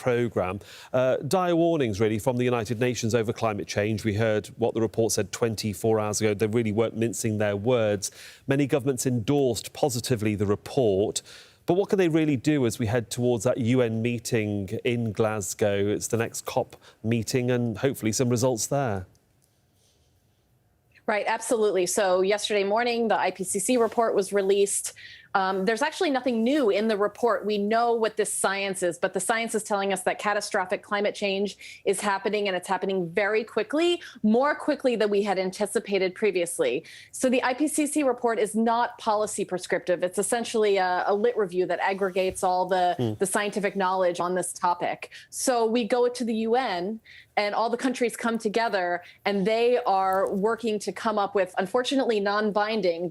programme. Dire warnings, really, from the United Nations over climate change. We heard what the report said 24 hours ago. They really weren't mincing their words. Many governments endorsed positively the report. But what can they really do as we head towards that UN meeting in Glasgow? It's the next COP meeting and hopefully some results there. Right, absolutely. So yesterday morning, the IPCC report was released. There's actually nothing new in the report. We know what this science is, but the science is telling us that catastrophic climate change is happening, and it's happening very quickly, more quickly than we had anticipated previously. So the IPCC report is not policy prescriptive. It's essentially a lit review that aggregates all the scientific knowledge on this topic. So we go to the UN, and all the countries come together, and they are working to come up with, unfortunately, non-binding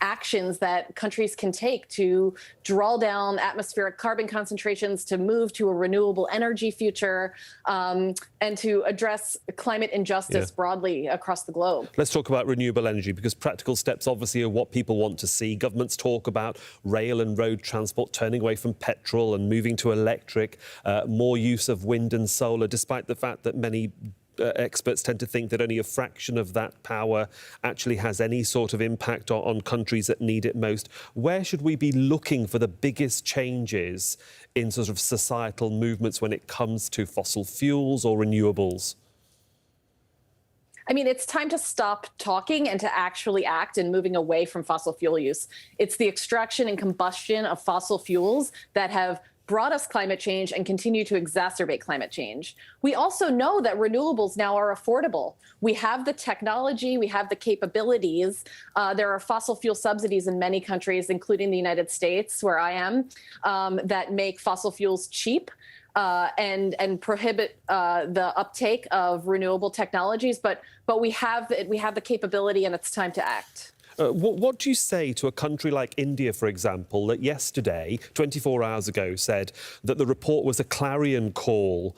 actions that countries can take to draw down atmospheric carbon concentrations, to move to a renewable energy future, and to address climate injustice broadly across the globe. Let's talk about renewable energy, because practical steps obviously are what people want to see. Governments talk about rail and road transport turning away from petrol and moving to electric, more use of wind and solar, despite the fact that many experts tend to think that only a fraction of that power actually has any sort of impact on countries that need it most. Where should we be looking for the biggest changes in sort of societal movements when it comes to fossil fuels or renewables? I mean, it's time to stop talking and to actually act in moving away from fossil fuel use. It's the extraction and combustion of fossil fuels that have brought us climate change and continue to exacerbate climate change. We also know that renewables now are affordable. We have the technology, we have the capabilities. There are fossil fuel subsidies in many countries, including the United States, where I am, that make fossil fuels cheap. And prohibit the uptake of renewable technologies, but we have the capability, and it's time to act. What do you say to a country like India, for example, that yesterday, 24 hours ago, said that the report was a clarion call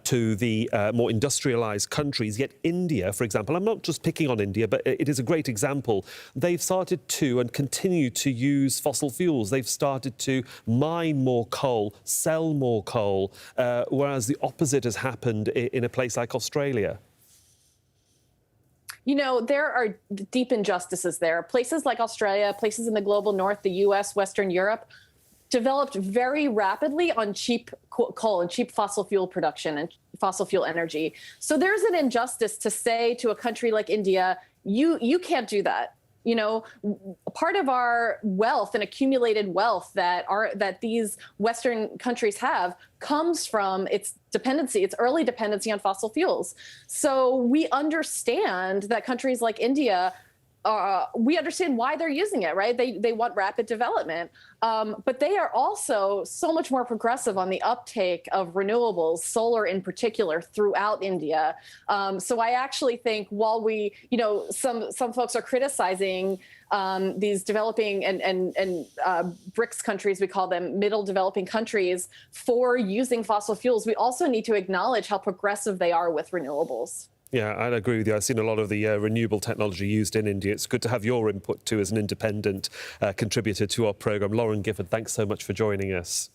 to the more industrialised countries, yet India, for example, I'm not just picking on India, but it is a great example, they've started to and continue to use fossil fuels. They've started to mine more coal, sell more coal, whereas the opposite has happened in a place like Australia. You know, there are deep injustices there. Places like Australia, places in the global north, the US, Western Europe, developed very rapidly on cheap coal and cheap fossil fuel production and fossil fuel energy. So there's an injustice to say to a country like India, you can't do that. You know, part of our wealth and accumulated wealth that these Western countries have comes from its early dependency on fossil fuels. So we understand that countries like India, we understand why they're using it, right? They want rapid development, but they are also so much more progressive on the uptake of renewables, solar in particular, throughout India. So I actually think while some folks are criticizing these developing and BRICS countries, we call them middle developing countries, for using fossil fuels, we also need to acknowledge how progressive they are with renewables. Yeah, I agree with you. I've seen a lot of the renewable technology used in India. It's good to have your input too as an independent contributor to our programme. Lauren Gifford, thanks so much for joining us.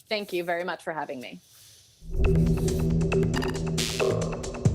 Thank you very much for having me.